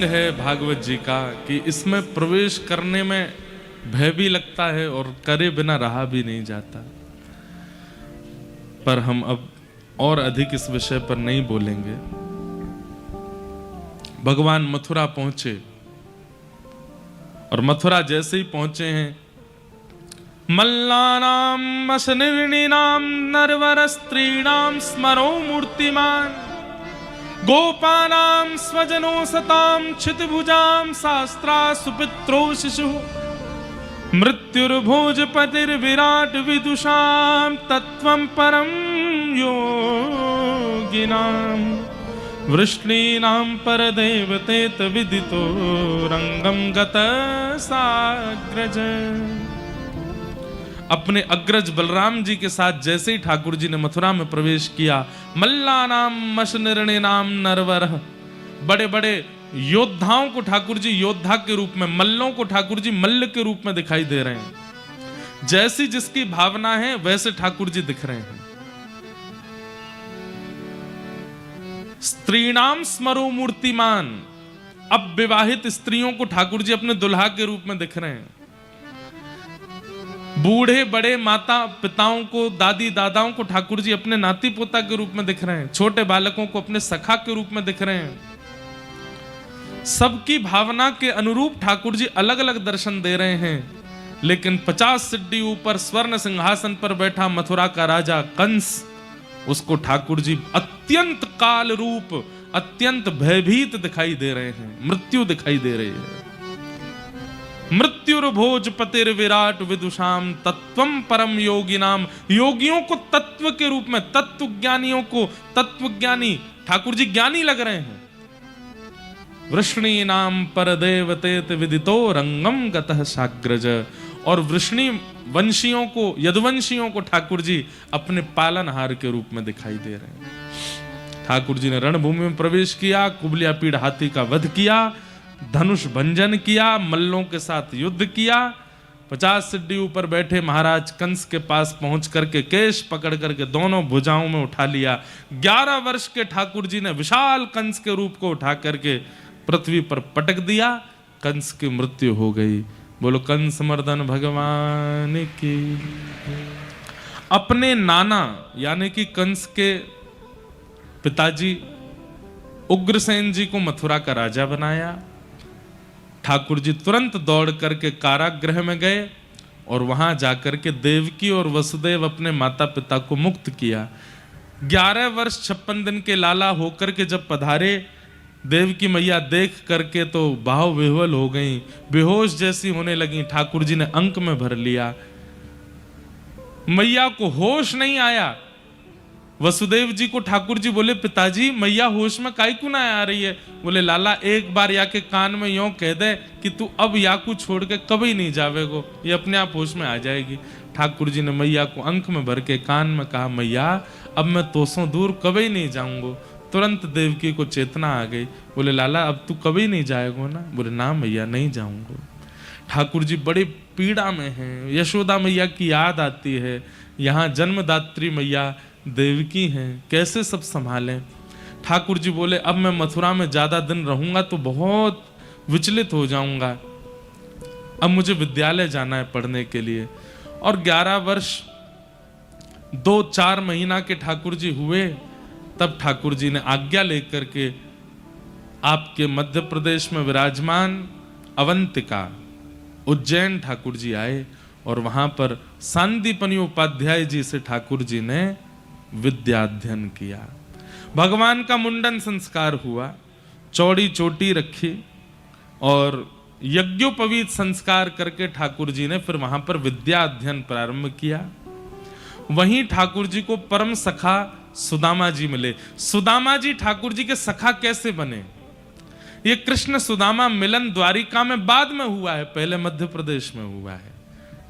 है भागवत जी का कि इसमें प्रवेश करने में भय भी लगता है और करे बिना रहा भी नहीं जाता। पर हम अब और अधिक इस विषय पर नहीं बोलेंगे। भगवान मथुरा पहुंचे और मथुरा जैसे ही पहुंचे हैं, मल्लानाम असनिर्णिनाम नरवर स्त्रीणाम स्मरो मूर्तिमान गोपानां स्वजनो सतां क्षितिभुजां शास्त्रा सुपित्रो शिशु मृत्युर्भोजपतिर्विराट विदुषां तत्त्वं परं योगिनां वृष्णीनां परदेवतेत विदितो रंगं गतः साग्रज। अपने अग्रज बलराम जी के साथ जैसे ही ठाकुर जी ने मथुरा में प्रवेश किया, मल्लानाम मशनिर्णिनाम नरवरः, बड़े बड़े योद्धाओं को ठाकुर जी योद्धा के रूप में, मल्लों को ठाकुर जी मल्ल के रूप में दिखाई दे रहे हैं। जैसी जिसकी भावना है वैसे ठाकुर जी दिख रहे हैं। स्त्रीणाम स्मरो मूर्तिमान, अब विवाहित स्त्रियों को ठाकुर जी अपने दुल्हा के रूप में दिख रहे हैं। बूढ़े बड़े माता पिताओं को, दादी दादाओं को ठाकुर जी अपने नाती पोता के रूप में दिख रहे हैं। छोटे बालकों को अपने सखा के रूप में दिख रहे हैं। सबकी भावना के अनुरूप ठाकुर जी अलग अलग दर्शन दे रहे हैं। लेकिन 50 सिड्डी ऊपर स्वर्ण सिंहासन पर बैठा मथुरा का राजा कंस, उसको ठाकुर जी अत्यंत काल रूप, अत्यंत भयभीत दिखाई दे रहे हैं। मृत्यु दिखाई दे रही है। मृत्युर्भोजपतिर्विराट विदुषाम तत्त्वं परम योगिनाम, योगियों को तत्व के रूप में, तत्वज्ञानियों को तत्वज्ञानी ठाकुर जी ज्ञानी लग रहे हैं। वृष्णीनाम परदेवतेत विदितो रंगम गतः साग्रज, और वृष्णी वंशियों को, यदुवंशियों को ठाकुर जी अपने पालनहार के रूप में दिखाई दे रहे हैं। ठाकुर जी ने रणभूमि में प्रवेश किया, कुबलिया पीड़ हाथी का वध किया, धनुष भंजन किया, मल्लों के साथ युद्ध किया। 50 सिड्डी ऊपर बैठे महाराज कंस के पास पहुंच करके केश पकड़ करके दोनों भुजाओं में उठा लिया। 11 वर्ष के ठाकुर जी ने विशाल कंस के रूप को उठा करके पृथ्वी पर पटक दिया। कंस की मृत्यु हो गई। बोलो कंस मर्दन भगवान की। अपने नाना यानी कि कंस के पिताजी उग्रसेन जी को मथुरा का राजा बनाया। ठाकुर जी तुरंत दौड़ करके कारागृह में गए और वहां जाकर के देवकी और वसुदेव अपने माता पिता को मुक्त किया। 11 वर्ष 56 दिन के लाला होकर के जब पधारे, देवकी मैया देख करके तो भाव विह्वल हो गई, बेहोश जैसी होने लगी। ठाकुर जी ने अंक में भर लिया। मैया को होश नहीं आया। वसुदेव जी को ठाकुर जी बोले, पिताजी मैया होश में काहे क्यों ना आ रही है? बोले लाला एक बार या के कान में यूं कह दे कि तू अब याकू छोड़ के कभी नहीं जावेगो, ये अपने आप होश में आ जाएगी। ठाकुर जी ने मैया को अंक में भर के कान में कहा, मैया अब मैं तोसों दूर कभी नहीं जाऊंगो। तुरंत देवकी को चेतना आ गई। बोले लाला अब तू कभी नहीं जाएगो ना? बोले ना मैया नहीं जाऊंगो। ठाकुर जी बड़ी पीड़ा में हैं। यशोदा मैया की याद आती है। यहाँ जन्मदात्री मैया देवकी हैं, कैसे सब संभालें? ठाकुर जी बोले अब मैं मथुरा में ज्यादा दिन रहूंगा तो बहुत विचलित हो जाऊंगा। अब मुझे विद्यालय जाना है पढ़ने के लिए। और 11 वर्ष 2-4 महीना के ठाकुर जी हुए, तब ठाकुर जी ने आज्ञा लेकर के आपके मध्य प्रदेश में विराजमान अवंतिका उज्जैन ठाकुर जी आए और वहां पर सांदीपनि उपाध्याय जी से ठाकुर जी ने विद्याध्ययन किया। भगवान का मुंडन संस्कार हुआ, चौड़ी चोटी रखी और यज्ञोपवीत संस्कार करके ठाकुर जी ने फिर वहां पर विद्या अध्ययन प्रारंभ किया। वहीं ठाकुर जी को परम सखा सुदामा जी मिले। सुदामा जी ठाकुर जी के सखा कैसे बने? ये कृष्ण सुदामा मिलन द्वारिका में बाद में हुआ है, पहले मध्य प्रदेश में हुआ है।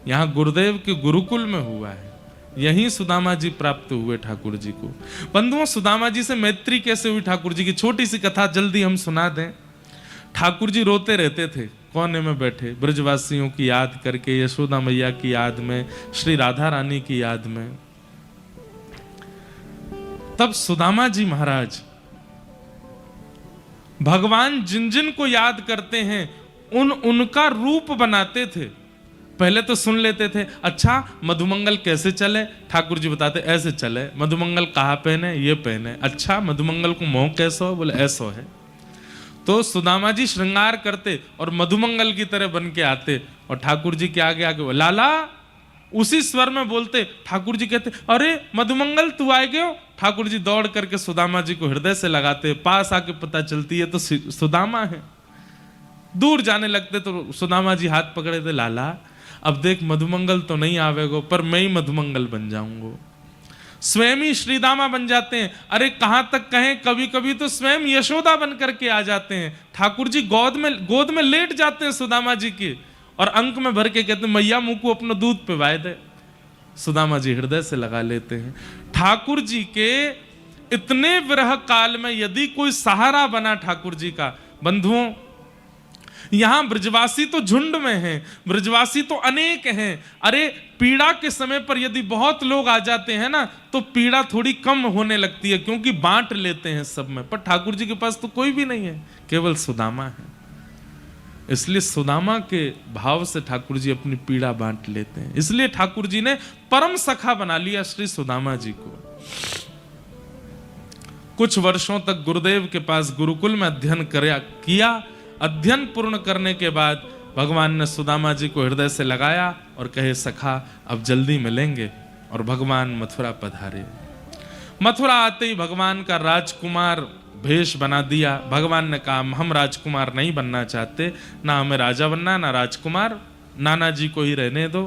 यहाँ गुरुदेव के गुरुकुल में हुआ है। यहीं सुदामा जी प्राप्त हुए ठाकुर जी को। बंधुओं, सुदामा जी से मैत्री कैसे हुई ठाकुर जी की छोटी सी कथा जल्दी हम सुना दें। ठाकुर जी रोते रहते थे कोने में बैठे, ब्रजवासियों की याद करके, यशोदा मैया की याद में, श्री राधा रानी की याद में। तब सुदामा जी महाराज भगवान जिन जिन को याद करते हैं उनका रूप बनाते थे। पहले तो सुन लेते थे, अच्छा मधुमंगल कैसे चले, ठाकुर जी बताते ऐसे चले। मधुमंगल कहाँ पहने, ये पहने। अच्छा मधुमंगल को मोह कैसो हो, बोले ऐसो है। तो सुदामा जी श्रृंगार करते और मधुमंगल की तरह बन के आते और ठाकुर जी के आगे आगे लाला उसी स्वर में बोलते। ठाकुर जी कहते अरे मधुमंगल तू आए गए हो। ठाकुर जी दौड़ करके सुदामा जी को हृदय से लगाते, पास आके पता चलती है तो सुदामा है। दूर जाने लगते तो सुदामा जी हाथ पकड़े थे, लाला अब देख मधुमंगल तो नहीं आवेगो पर मैं ही मधुमंगल बन जाऊंगा। स्वयं ही श्रीदामा बन जाते हैं। अरे कहां तक कहें, कभी कभी तो स्वयं यशोदा बन करके आ जाते हैं। ठाकुर जी गोद में लेट जाते हैं सुदामा जी की और अंक में भर के कहते हैं मैया मुंह को अपना दूध पिवाए दे। सुदामा जी हृदय से लगा लेते हैं। ठाकुर जी के इतने विरह काल में यदि कोई सहारा बना ठाकुर जी का, बंधुओं यहां ब्रजवासी तो झुंड में हैं, ब्रजवासी तो अनेक हैं। अरे पीड़ा के समय पर यदि बहुत लोग आ जाते हैं ना तो पीड़ा थोड़ी कम होने लगती है, क्योंकि बांट लेते हैं सब में। पर ठाकुर जी के पास तो कोई भी नहीं है, केवल सुदामा है। इसलिए सुदामा के भाव से ठाकुर जी अपनी पीड़ा बांट लेते हैं। इसलिए ठाकुर जी ने परम सखा बना लिया श्री सुदामा जी को। कुछ वर्षों तक गुरुदेव के पास गुरुकुल में अध्ययन किया। अध्ययन पूर्ण करने के बाद भगवान ने सुदामा जी को हृदय से लगाया और कहे सखा अब जल्दी मिलेंगे। और भगवान मथुरा पधारे। मथुरा आते ही भगवान का राजकुमार भेष बना दिया। भगवान ने कहा हम राजकुमार नहीं बनना चाहते, ना हमें राजा बनना ना राजकुमार, नाना जी को ही रहने दो।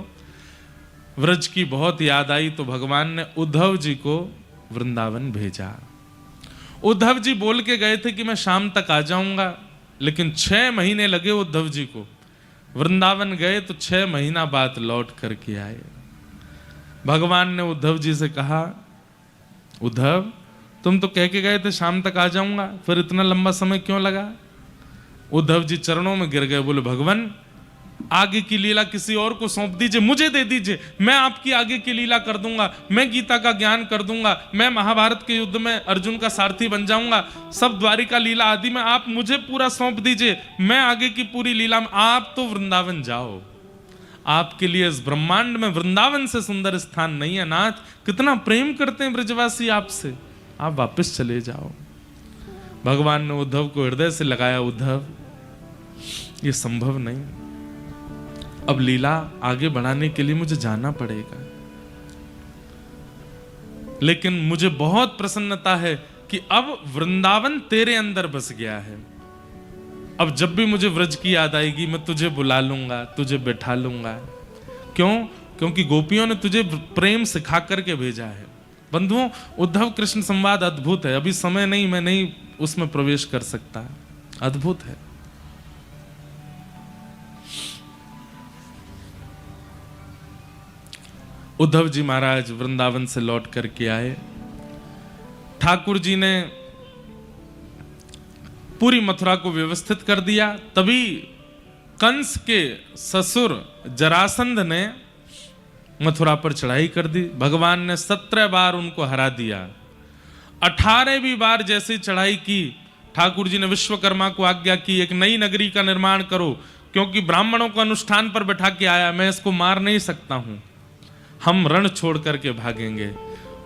व्रज की बहुत याद आई तो भगवान ने उद्धव जी को वृंदावन भेजा। उद्धव जी बोल के गए थे कि मैं शाम तक आ जाऊंगा, लेकिन 6 महीने लगे उद्धव जी को। वृंदावन गए तो 6 महीना बाद लौट करके आए। भगवान ने उद्धव जी से कहा उद्धव तुम तो कह के गए थे शाम तक आ जाऊंगा, फिर इतना लंबा समय क्यों लगा। उद्धव जी चरणों में गिर गए, बोले भगवान आगे की लीला किसी और को सौंप दीजिए, मुझे दे दीजिए, मैं आपकी आगे की लीला कर दूंगा, मैं गीता का ज्ञान कर दूंगा, मैं महाभारत के युद्ध में अर्जुन का सारथी बन जाऊंगा, सब द्वारिका लीला आदि में आप मुझे पूरा सौंप दीजिए, मैं आगे की पूरी लीला में, आप तो वृंदावन जाओ, आपके लिए इस ब्रह्मांड में वृंदावन से सुंदर स्थान नहीं है। नाथ कितना प्रेम करते हैं ब्रजवासी आपसे, आप वापस चले जाओ। भगवान ने उद्धव को हृदय से लगाया, उद्धव ये संभव नहीं, अब लीला आगे बढ़ाने के लिए मुझे जाना पड़ेगा। लेकिन मुझे बहुत प्रसन्नता है कि अब वृंदावन तेरे अंदर बस गया है। अब जब भी मुझे व्रज की याद आएगी मैं तुझे बुला लूंगा, तुझे बैठा लूंगा। क्यों? क्योंकि गोपियों ने तुझे प्रेम सिखा करके भेजा है। बंधुओं उद्धव कृष्ण संवाद अद्भुत है, अभी समय नहीं, मैं नहीं उसमें प्रवेश कर सकता, अद्भुत है। उद्धव जी महाराज वृंदावन से लौट करके आए। ठाकुर जी ने पूरी मथुरा को व्यवस्थित कर दिया। तभी कंस के ससुर जरासंध ने मथुरा पर चढ़ाई कर दी। भगवान ने 17 बार उनको हरा दिया। 18वीं बार जैसी चढ़ाई की, ठाकुर जी ने विश्वकर्मा को आज्ञा की एक नई नगरी का निर्माण करो, क्योंकि ब्राह्मणों को अनुष्ठान पर बैठा के आया, मैं इसको मार नहीं सकता हूं, हम रण छोड़ करके भागेंगे।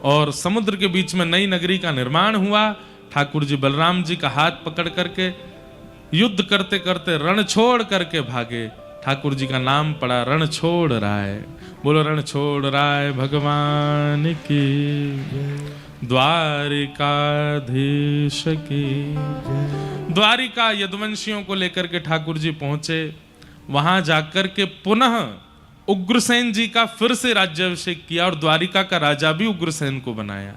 और समुद्र के बीच में नई नगरी का निर्माण हुआ। ठाकुर जी बलराम जी का हाथ पकड़ करके युद्ध करते करते रण छोड़ करके भागे। ठाकुर जी का नाम पड़ा रण छोड़ राय। बोलो रण छोड़ राय भगवान की, द्वारिकाधीश की। द्वारिका यदुवंशियों को लेकर के ठाकुर जी पहुंचे। वहां जाकर के पुनः उग्रसेन जी का फिर से राज्याभिषेक किया और द्वारिका का राजा भी उग्रसेन को बनाया।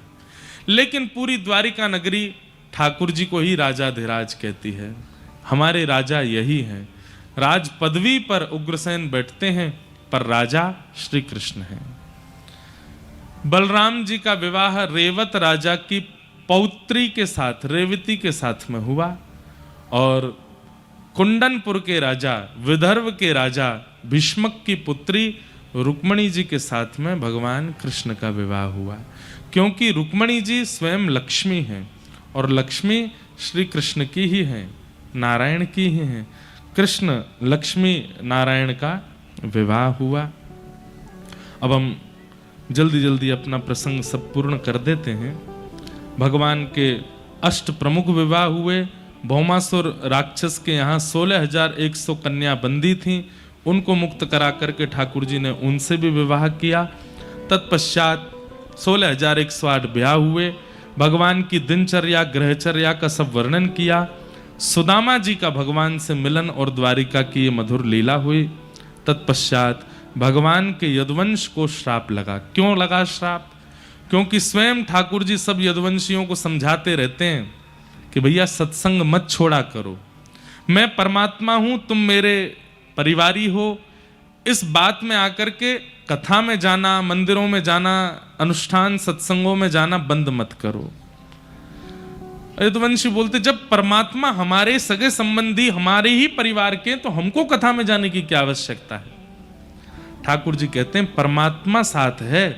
लेकिन पूरी द्वारिका नगरी ठाकुर जी को ही राजाधिराज कहती है। हमारे राजा यही हैं। राज पदवी पर उग्रसेन बैठते हैं, पर राजा श्री कृष्ण हैं। बलराम जी का विवाह रेवत राजा की पौत्री के साथ, रेवती के साथ में हुआ। और कुंडनपुर के राजा, विदर्भ के राजा भीष्मक की पुत्री रुक्मणी जी के साथ में भगवान कृष्ण का विवाह हुआ। क्योंकि रुक्मणी जी स्वयं लक्ष्मी हैं और लक्ष्मी श्री कृष्ण की ही हैं। नारायण की ही हैं। कृष्ण लक्ष्मी नारायण का विवाह हुआ। अब हम जल्दी जल्दी अपना प्रसंग सब पूर्ण कर देते हैं। भगवान के अष्ट प्रमुख विवाह हुए। भौमासुर राक्षस के यहाँ 16,100 कन्या बंदी थीं, उनको मुक्त करा करके ठाकुर जी ने उनसे भी विवाह किया। तत्पश्चात 16,108 ब्याह हुए। भगवान की दिनचर्या ग्रहचर्या का सब वर्णन किया। सुदामा जी का भगवान से मिलन और द्वारिका की ये मधुर लीला हुई। तत्पश्चात भगवान के यदुवंश को श्राप लगा। क्यों लगा श्राप? क्योंकि स्वयं ठाकुर जी सब यदुवंशियों को समझाते रहते हैं कि भैया सत्संग मत छोड़ा करो, मैं परमात्मा हूं, तुम मेरे परिवारी हो। इस बात में आकर के कथा में जाना, मंदिरों में जाना, अनुष्ठान सत्संगों में जाना बंद मत करो। यदुवंशी बोलते जब परमात्मा हमारे सगे संबंधी हमारे ही परिवार के, तो हमको कथा में जाने की क्या आवश्यकता है? ठाकुर जी कहते हैं परमात्मा साथ है,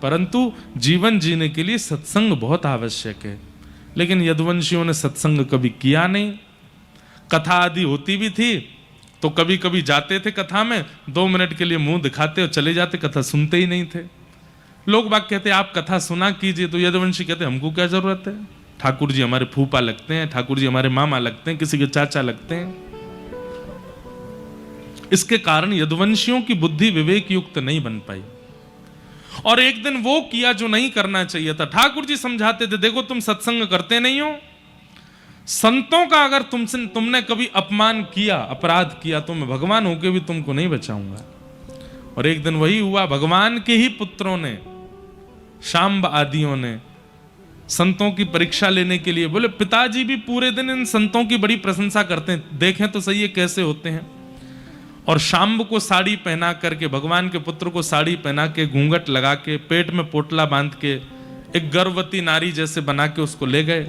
परंतु जीवन जीने के लिए सत्संग बहुत आवश्यक है। लेकिन यदुवंशियों ने सत्संग कभी किया नहीं। कथा आदि होती भी थी तो कभी कभी जाते थे कथा में, 2 मिनट के लिए मुंह दिखाते और चले जाते, कथा सुनते ही नहीं थे। लोग बाग कहते आप कथा सुना कीजिए, तो यदुवंशी कहते हमको क्या जरूरत है, ठाकुर जी हमारे फूफा लगते हैं, ठाकुर जी हमारे मामा लगते हैं, किसी के चाचा लगते हैं। इसके कारण यदुवंशियों की बुद्धि विवेक युक्त नहीं बन पाई और एक दिन वो किया जो नहीं करना चाहिए था। ठाकुर जी समझाते थे देखो तुम सत्संग करते नहीं हो, संतों का अगर तुमने कभी अपमान किया, अपराध किया, तो मैं भगवान होके भी तुमको नहीं बचाऊंगा। और एक दिन वही हुआ, भगवान के ही पुत्रों ने, शांब आदियों ने संतों की परीक्षा लेने के लिए बोले, पिताजी भी पूरे दिन इन संतों की बड़ी प्रशंसा करते हैं, देखें तो सही है कैसे होते हैं। और शांब को साड़ी पहना करके, भगवान के पुत्र को साड़ी पहना के, घूंघट लगा के, पेट में पोटला बांध के, एक गर्भवती नारी जैसे बना के उसको ले गए।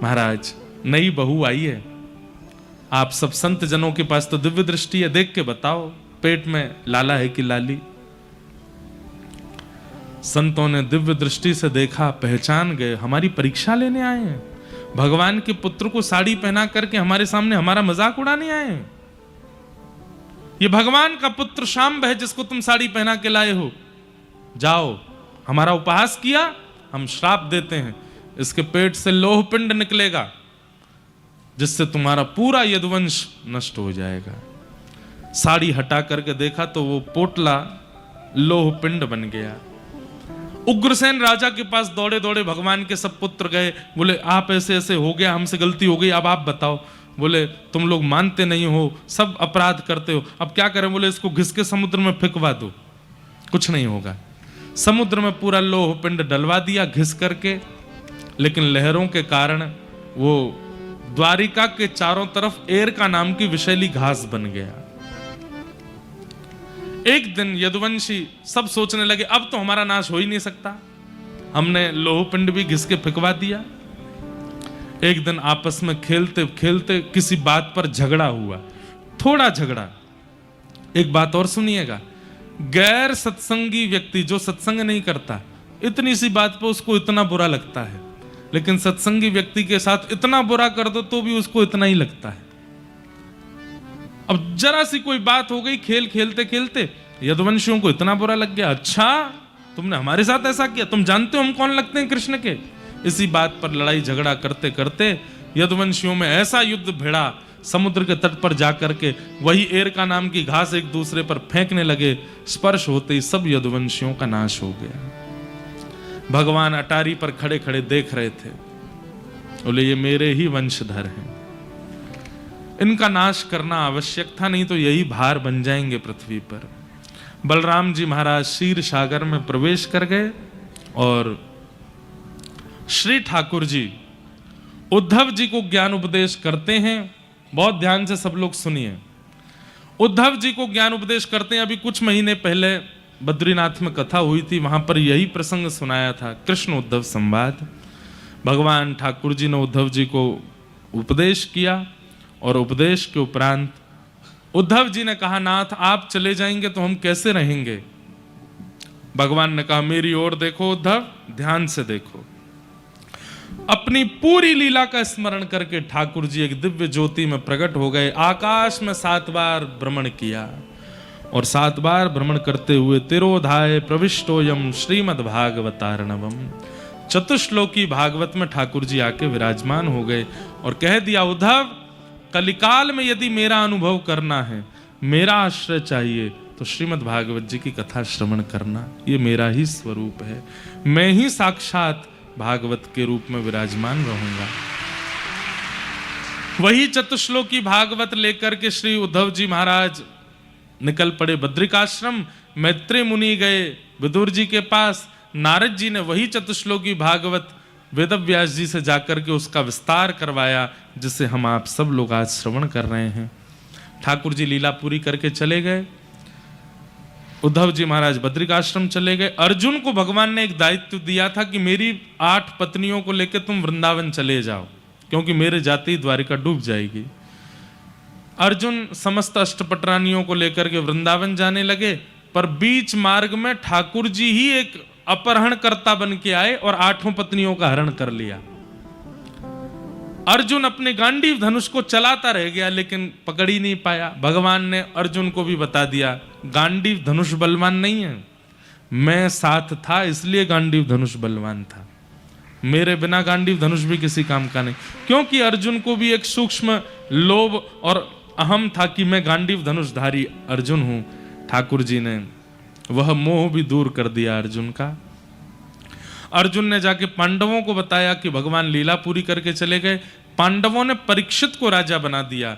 महाराज नई बहू आई है, आप सब संत जनों के पास तो दिव्य दृष्टि है, देख के बताओ पेट में लाला है कि लाली। संतों ने दिव्य दृष्टि से देखा, पहचान गए, हमारी परीक्षा लेने आए हैं, भगवान के पुत्र को साड़ी पहना करके हमारे सामने हमारा मजाक उड़ाने आए हैं। ये भगवान का पुत्र शांब है जिसको तुम साड़ी पहना के लाए हो, जाओ हमारा उपहास किया, हम श्राप देते हैं, इसके पेट से लोह पिंड निकलेगा जिससे तुम्हारा पूरा यदुवंश नष्ट हो जाएगा। साड़ी हटा करके देखा तो वो पोटला लोह पिंड बन गया। उग्रसेन राजा के पास दौड़े दौड़े भगवान के सब पुत्र गए, बोले आप ऐसे ऐसे हो गया, हमसे गलती हो गई, अब आप बताओ। बोले तुम लोग मानते नहीं हो, सब अपराध करते हो, अब क्या करें? बोले इसको घिस के समुद्र में फेंकवा दो, कुछ नहीं होगा। समुद्र में पूरा लोह पिंड डलवा दिया घिस करके, लेकिन लहरों के कारण वो द्वारिका के चारों तरफ एरका नाम की विषैली घास बन गया। एक दिन यदुवंशी सब सोचने लगे अब तो हमारा नाश हो ही नहीं सकता, हमने लोह पिंड भी घिस के फेंकवा दिया। एक दिन आपस में खेलते खेलते किसी बात पर झगड़ा हुआ, थोड़ा झगड़ा। एक बात और सुनिएगा, गैर सत्संगी व्यक्ति जो सत्संग नहीं करता, इतनी सी बात पर उसको इतना बुरा लगता है, लेकिन सत्संगी व्यक्ति के साथ इतना बुरा कर दो तो भी उसको इतना ही लगता है। अब जरा सी कोई बात हो गई, खेल खेलते खेलते यदुवंशियों को इतना बुरा लग गया, अच्छा तुमने हमारे साथ ऐसा किया, तुम जानते हो हम कौन लगते हैं कृष्ण के। इसी बात पर लड़ाई झगड़ा करते करते यदुवंशियों में ऐसा युद्ध भिड़ा, समुद्र के तट पर जाकर के वही एरका नाम की घास एक दूसरे पर फेंकने लगे, स्पर्श होते ही सब यदुवंशियों का नाश हो गया। भगवान अटारी पर खड़े खड़े देख रहे थे, बोले ये मेरे ही वंशधर हैं, इनका नाश करना आवश्यक था, नहीं तो यही भार बन जाएंगे पृथ्वी पर। बलराम जी महाराज क्षीर सागर में प्रवेश कर गए और श्री ठाकुर जी उद्धव जी को ज्ञान उपदेश करते हैं। बहुत ध्यान से सब लोग सुनिए, उद्धव जी को ज्ञान उपदेश करते हैं। अभी कुछ महीने पहले बद्रीनाथ में कथा हुई थी, वहां पर यही प्रसंग सुनाया था, कृष्ण उद्धव संवाद। भगवान ठाकुर जी ने उद्धव जी को उपदेश किया और उपदेश के उपरांत उद्धव जी ने कहा नाथ आप चले जाएंगे तो हम कैसे रहेंगे। भगवान ने कहा मेरी ओर देखो उद्धव, ध्यान से देखो, अब अपनी पूरी लीला का स्मरण करके ठाकुर जी एक दिव्य ज्योति में प्रकट हो गए। आकाश में 7 बार भ्रमण किया और 7 बार भ्रमण करते हुए तिरोधाय प्रविष्टोयम श्रीमद्भागवतार्णवम, चतुश्लोकी भागवत में ठाकुर जी आके विराजमान हो गए और कह दिया, उद्धव कलिकाल में यदि मेरा अनुभव करना है, मेरा आश्रय चाहिए, तो श्रीमद् भागवत जी की कथा श्रवण करना, ये मेरा ही स्वरूप है। मैं ही साक्षात भागवत के रूप में विराजमान रहूंगा। वही चतुश्लोकी भागवत लेकर के श्री उद्धव जी महाराज निकल पड़े बद्रिकाश्रम। मैत्रेय मुनि गए विदुर जी के पास। नारद जी ने वही चतुश्लोकी भागवत वेदव्यास जी से जाकर के उसका विस्तार करवाया, जिसे हम आप सब लोग आज श्रवण कर रहे हैं। ठाकुर जी लीला पूरी करके चले गए। उद्धव जी महाराज बद्रिकाश्रम चले गए। अर्जुन को भगवान ने एक दायित्व दिया था कि मेरी 8 पत्नियों को लेकर तुम वृंदावन चले जाओ, क्योंकि मेरे जाते ही द्वारिका डूब जाएगी। अर्जुन समस्त अष्टपटरानियों को लेकर के वृंदावन जाने लगे, पर बीच मार्ग में ठाकुर जी ही एक अपहरणकर्ता बन के आए और 8 पत्नियों का हरण कर लिया। अर्जुन अपने गांडीव धनुष को चलाता रह गया, लेकिन पकड़ ही नहीं पाया। भगवान ने अर्जुन को भी बता दिया, गांडीव धनुष बलवान नहीं है, मैं साथ था इसलिए गांडीव धनुष बलवान था, मेरे बिना गांडीव धनुष भी किसी काम का नहीं। क्योंकि अर्जुन को भी एक सूक्ष्म लोभ और अहम था कि मैं गांडीव धनुषधारी अर्जुन हूं। ठाकुर जी ने वह मोह भी दूर कर दिया अर्जुन का। अर्जुन ने जाके पांडवों को बताया कि भगवान लीला पूरी करके चले गए। पांडवों ने परीक्षित को राजा बना दिया।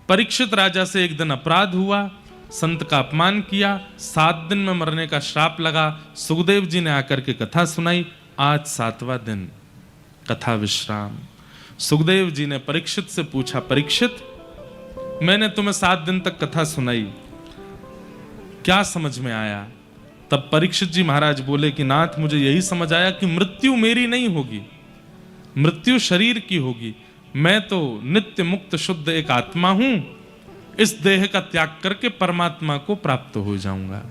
परीक्षित राजा से एक दिन अपराध हुआ, संत का अपमान किया, 7 दिन में मरने का श्राप लगा। सुखदेव जी ने आकर के कथा सुनाई। आज 7वां दिन, कथा विश्राम। सुखदेव जी ने परीक्षित से पूछा, परीक्षित मैंने तुम्हें 7 दिन तक कथा सुनाई, क्या समझ में आया? तब परीक्षित जी महाराज बोले कि नाथ, मुझे यही समझ आया कि मृत्यु मेरी नहीं होगी, मृत्यु शरीर की होगी। मैं तो नित्य मुक्त शुद्ध एक आत्मा हूं, इस देह का त्याग करके परमात्मा को प्राप्त हो जाऊंगा।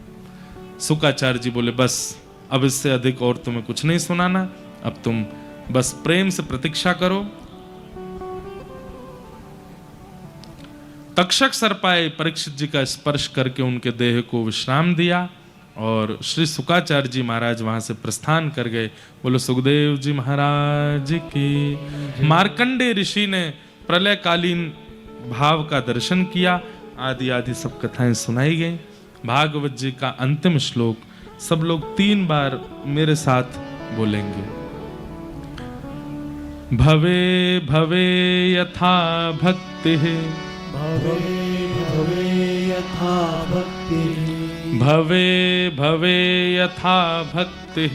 शुकाचार्य जी बोले, बस अब इससे अधिक और तुम्हें कुछ नहीं सुनाना, अब तुम बस प्रेम से प्रतीक्षा करो। तक्षक सर्पाए परीक्षित जी का स्पर्श करके उनके देह को विश्राम दिया और श्री शुकाचार्य जी महाराज वहां से प्रस्थान कर गए। बोलो सुखदेव जी महाराज की। मार्कंडे ऋषि ने प्रलयकालीन भाव का दर्शन किया। आदि आदि सब कथाएं सुनाई गई। भागवत जी का अंतिम श्लोक सब लोग 3 बार मेरे साथ बोलेंगे। भवे भवे यथा भक्ति, भवे भवे यथा भक्ति, भवे भवे यथा भक्ति,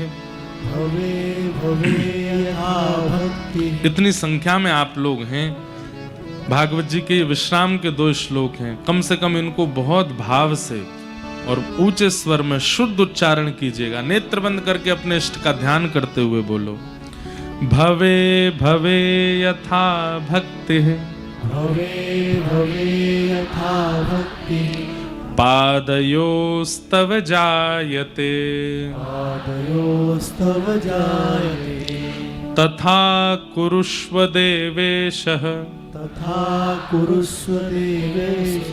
भवे भवे यथा भक्ति। इतनी संख्या में आप लोग हैं। भागवत जी के विश्राम के 2 श्लोक हैं। कम से कम इनको बहुत भाव से और ऊंचे स्वर में शुद्ध उच्चारण कीजिएगा। नेत्र बंद करके अपने इष्ट का ध्यान करते हुए बोलो, भवे भवे यथा भक्ति, भवे भवे यथा भक्ति, पादयोस्तव जायते, पादयोस्तव जायते, तथा कुरुष्व देवेशः, तथा कुरुष्व देवेश,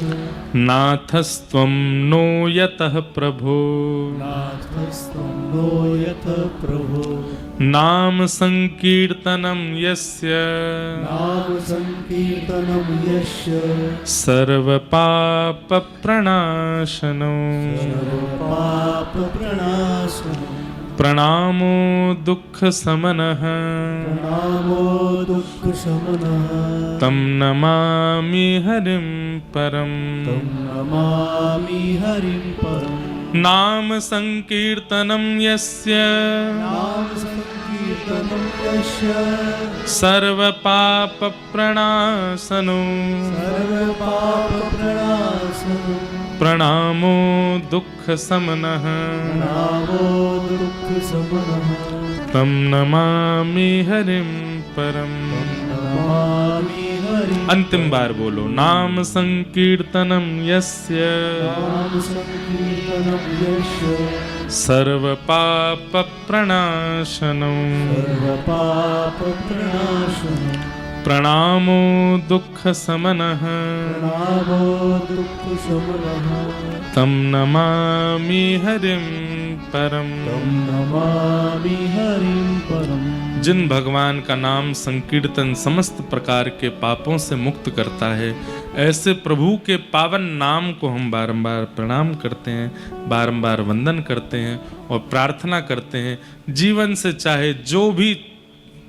नाथस्त्वं नो यतः प्रभो, नाथस्त्वं नो यतः प्रभो, नाम संकीर्तनं यस्य, नाम संकीर्तनं यस्य, सर्वपाप प्रणाशनो, सर्वपाप प्रणाशनो, प्रणामो दुःख समनः, प्रणामो दुःख शमनः, तं नमामि हरिं परम्, तं नमामि हरिं परम्। नाम संकीर्तनं यस्य, नाम संकीर्तनं यस्य, सर्वपाप प्रणाशनो, सर्वपाप प्रणाशनो, प्रणामो दुःख समनः, प्रणामो दुःख शमनः, तं नमामि हरिं परम्। नमामि हरिं। अंतिम बार बोलो, नाम संकीर्तनं यस्य, नाम संकीर्तनं यस्य, सर्व पाप प्रणाशनम सर्वपापप्रणाशनम् प्रणामो दुख समनः प्रणामो दुःखशमनः तम नमामि हरिं परम। तं नमामि हरिं परम्। जिन भगवान का नाम संकीर्तन समस्त प्रकार के पापों से मुक्त करता है, ऐसे प्रभु के पावन नाम को हम बारंबार प्रणाम करते हैं, बारंबार वंदन करते हैं और प्रार्थना करते हैं। जीवन से चाहे जो भी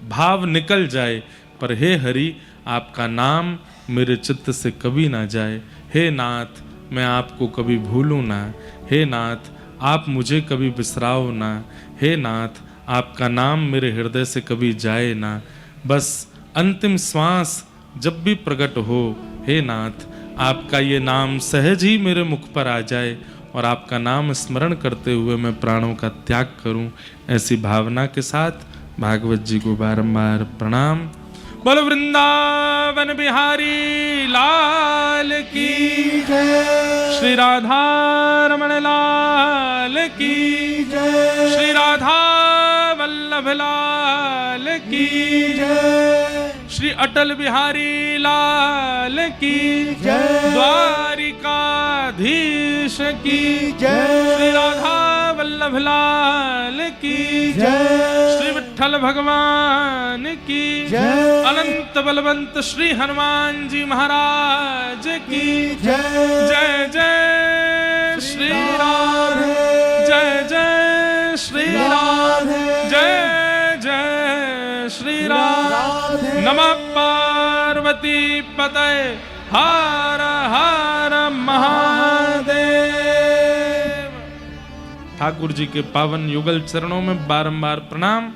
भाव निकल जाए, पर हे हरि आपका नाम मेरे चित्त से कभी ना जाए। हे नाथ मैं आपको कभी भूलूं ना। हे नाथ आप मुझे कभी बिसराओ ना। हे नाथ आपका नाम मेरे हृदय से कभी जाए ना। बस अंतिम श्वास जब भी प्रकट हो, हे नाथ आपका ये नाम सहज ही मेरे मुख पर आ जाए और आपका नाम स्मरण करते हुए मैं प्राणों का त्याग करूं। ऐसी भावना के साथ भागवत जी को बारंबार प्रणाम। बोलो वृंदावन बिहारी लाल की जय श्री राधा रमण लाल की जय श्री राधा वल्लभ लाल की जय श्री अटल बिहारी लाल की जय द्वारिकाधीश की जय श्री राधा वल्लभ लाल की जय श्री विठ्ठल भगवान की जय अनंत बलवंत श्री हनुमान जी महाराज की जय जय जय श्री राधे जय जय श्री राधे जय जय श्री राधे। नमः पार्वती पतये हर हर महादेव। ठाकुर जी के पावन युगल चरणों में बारंबार प्रणाम।